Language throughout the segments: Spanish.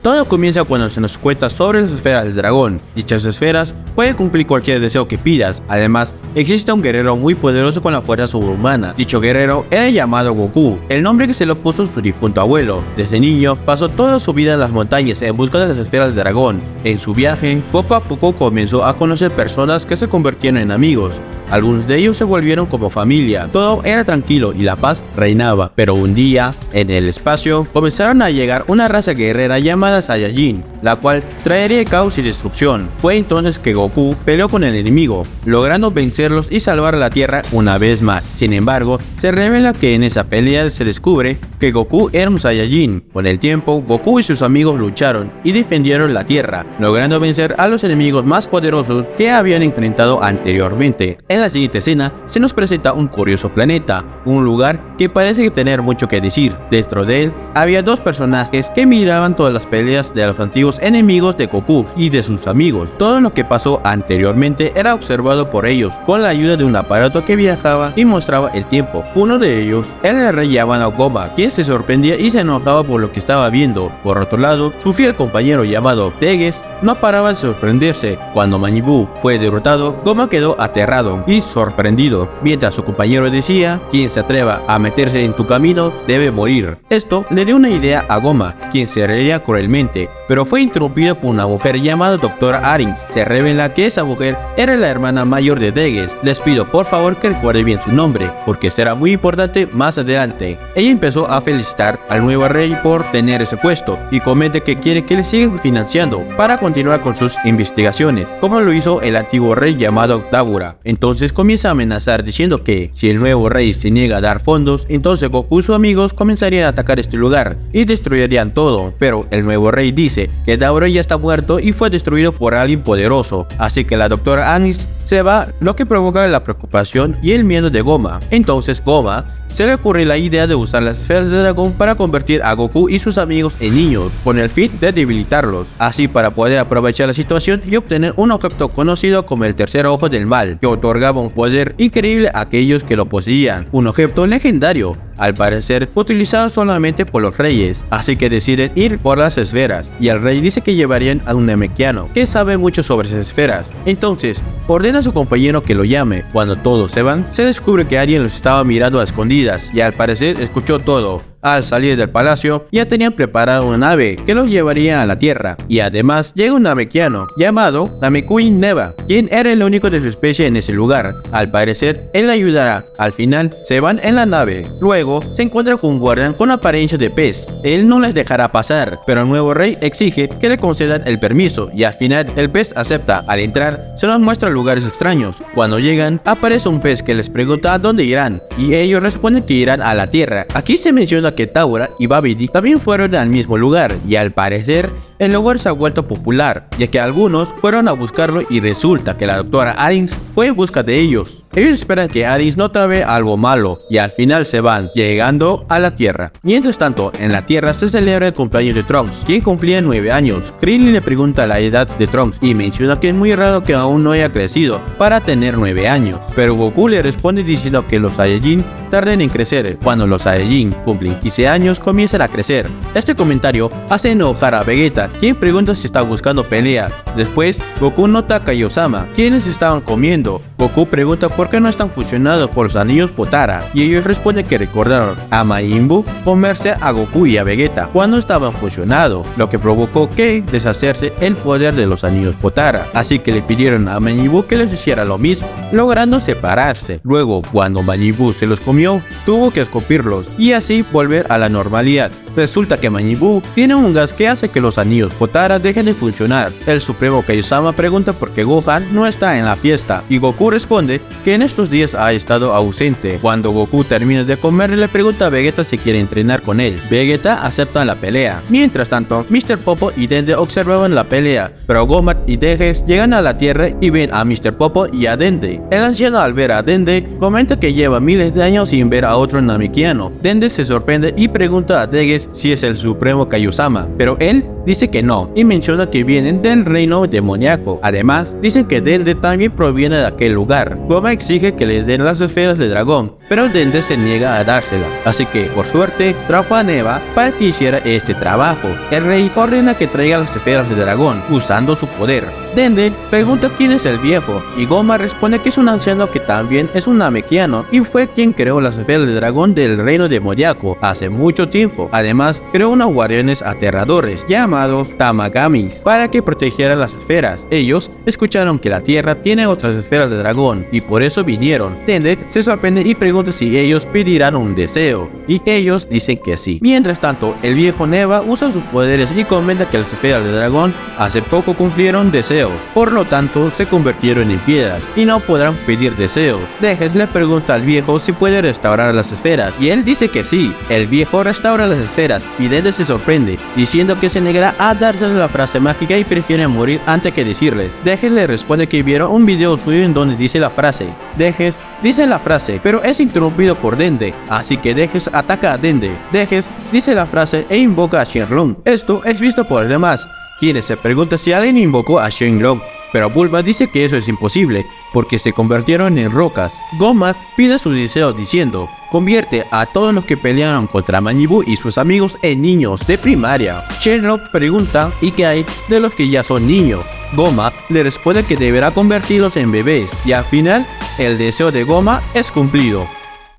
Todo comienza cuando se nos cuenta sobre las esferas del dragón. Dichas esferas pueden cumplir cualquier deseo que pidas. Además, existe un guerrero muy poderoso con la fuerza sobrehumana. Dicho guerrero era llamado Goku, el nombre que se le puso su difunto abuelo. Desde niño, pasó toda su vida en las montañas en busca de las esferas del dragón. En su viaje, poco a poco comenzó a conocer personas que se convirtieron en amigos. Algunos de ellos se volvieron como familia. Todo era tranquilo y la paz reinaba. Pero un día, en el espacio, comenzaron a llegar una raza guerrera llamada Saiyajin, la cual traería caos y destrucción. Fue entonces que Goku peleó con el enemigo, logrando vencerlos y salvar a la Tierra una vez más. Sin embargo, se revela que en esa pelea se descubre que Goku era un Saiyajin. Con el tiempo, Goku y sus amigos lucharon y defendieron la Tierra, logrando vencer a los enemigos más poderosos que habían enfrentado anteriormente. En la siguiente escena se nos presenta un curioso planeta, un lugar que parece tener mucho que decir. Dentro de él había dos personajes que miraban todas las peleas de los antiguos enemigos de Goku y de sus amigos. Todo lo que pasó anteriormente era observado por ellos con la ayuda de un aparato que viajaba y mostraba el tiempo. Uno de ellos era el rey llamado Goma, quien se sorprendía y se enojaba por lo que estaba viendo. Por otro lado, su fiel compañero llamado Teges no paraba de sorprenderse. Cuando Majin Buu fue derrotado, Goma quedó aterrado y sorprendido, mientras su compañero decía: quien se atreva a meterse en tu camino debe morir. Esto le dio una idea a Goma, quien se reía cruelmente, pero fue interrumpido por una mujer llamada Dra. Arins. Se revela que esa mujer era la hermana mayor de Teges. Les pido por favor que recuerde bien su nombre, porque será muy importante más adelante. Ella empezó a felicitar al nuevo rey por tener ese puesto y comenta que quiere que le sigan financiando para continuar con sus investigaciones, como lo hizo el antiguo rey llamado Dabura. Entonces comienza a amenazar diciendo que si el nuevo rey se niega a dar fondos, entonces Goku y sus amigos comenzarían a atacar este lugar y destruirían todo. Pero el nuevo rey dice que Dabura ya está muerto y fue destruido por alguien poderoso, así que la Dra. Arins se va, lo que provoca la preocupación y el miedo de Goma. Entonces Goma se le ocurre la idea de usar las esferas de dragón para convertir a Goku y sus amigos en niños, con el fin de debilitarlos, así para poder aprovechar la situación y obtener un objeto conocido como el tercer ojo del mal, que otorgaba un poder increíble a aquellos que lo poseían, un objeto legendario, al parecer utilizado solamente por los reyes, así que deciden ir por las esferas, y el rey dice que llevarían a un Namekiano, que sabe mucho sobre esas esferas. Entonces ordena a su compañero que lo llame. Cuando todos se van, se descubre que alguien los estaba mirando a escondidas, y al parecer escuchó todo. Al salir del palacio, ya tenían preparada una nave que los llevaría a la Tierra, y además llega un Namekiano llamado Namekuin Neva, quien era el único de su especie en ese lugar. Al parecer, él ayudará. Al final, se van en la nave. Luego, se encuentra con un guardián con apariencia de pez. Él no les dejará pasar, pero el nuevo rey exige que le concedan el permiso, y al final, el pez acepta. Al entrar, se nos muestra lugares extraños. Cuando llegan, aparece un pez que les pregunta a dónde irán, y ellos responden que irán a la Tierra. Aquí se menciona que Dabura y Babidi también fueron al mismo lugar, y al parecer el lugar se ha vuelto popular, ya que algunos fueron a buscarlo y resulta que la Dra. Arins fue en busca de ellos. Ellos esperan que Arins no trabe algo malo y al final se van, llegando a la Tierra. Mientras tanto, en la Tierra se celebra el cumpleaños de Trunks, quien cumplía 9 años. Krillin le pregunta la edad de Trunks y menciona que es muy raro que aún no haya crecido para tener 9 años. Pero Goku le responde diciendo que los Saiyajin tarden en crecer. Cuando los Saiyajin cumplen 15 años comienzan a crecer. Este comentario hace enojar a Vegeta, quien pregunta si está buscando pelea. Después, Goku nota a Kaiosama, quienes estaban comiendo. Goku pregunta por qué no están fusionados por los anillos Potara, y ellos responden que recordaron a Majin Buu comerse a Goku y a Vegeta cuando estaban fusionados, lo que provocó que deshacerse el poder de los anillos Potara, así que le pidieron a Majin Buu que les hiciera lo mismo, logrando separarse. Luego, cuando Majin Buu se los comió, tuvo que escupirlos y así volver a la normalidad. Resulta que Majin Buu tiene un gas que hace que los anillos Potara dejen de funcionar. El supremo Kaiosama pregunta por qué Gohan no está en la fiesta, y Goku responde que en estos días ha estado ausente. Cuando Goku termina de comer, le pregunta a Vegeta si quiere entrenar con él. Vegeta acepta la pelea. Mientras tanto, Mr. Popo y Dende observaban la pelea, pero Goma y Teges llegan a la Tierra y ven a Mr. Popo y a Dende. El anciano, al ver a Dende, comenta que lleva miles de años sin ver a otro Namekiano. Dende se sorprende y pregunta a Teges si es el supremo Kaiosama, pero él dice que no y menciona que vienen del reino demoníaco. Además, dicen que Dende también proviene de aquel lugar. Goma exige que le den las esferas del dragón, pero Dende se niega a dárselas. Así que, por suerte, trajo a Neva para que hiciera este trabajo. El rey ordena que traiga las esferas del dragón, usando su poder. Dende pregunta quién es el viejo, y Goma responde que es un anciano que también es un namekiano y fue quien creó las esferas del dragón del reino demoníaco hace mucho tiempo. Además, creó unos guardianes aterradores llamados Tamagamis para que protegieran las esferas. Ellos escucharon que la tierra tiene otras esferas de dragón y por eso vinieron. Dende se sorprende y pregunta si ellos pedirán un deseo, y ellos dicen que sí. Mientras tanto, el viejo Neva usa sus poderes y comenta que las esferas de dragón hace poco cumplieron deseos, por lo tanto se convirtieron en piedras y no podrán pedir deseos. Dejes le pregunta al viejo si puede restaurar las esferas y él dice que sí. El viejo restaura las esferas y Dende se sorprende, diciendo que se negará a darse la frase mágica y prefiere morir antes que decirles. Dejes le responde que vieron un video suyo en donde dice la frase. Dejes dice la frase, pero es interrumpido por Dende, así que Dejes ataca a Dende. Dejes dice la frase e invoca a Shenlong. Esto es visto por los demás, quienes se preguntan si alguien invocó a Shenlong, pero Bulma dice que eso es imposible, porque se convirtieron en rocas. Goma pide su deseo diciendo, convierte a todos los que pelearon contra Majin y sus amigos en niños de primaria. Shenlong pregunta, ¿y qué hay de los que ya son niños? Goma le responde que deberá convertirlos en bebés, y al final, el deseo de Goma es cumplido.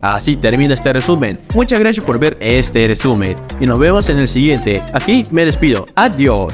Así termina este resumen. Muchas gracias por ver este resumen, y nos vemos en el siguiente. Aquí me despido. Adiós.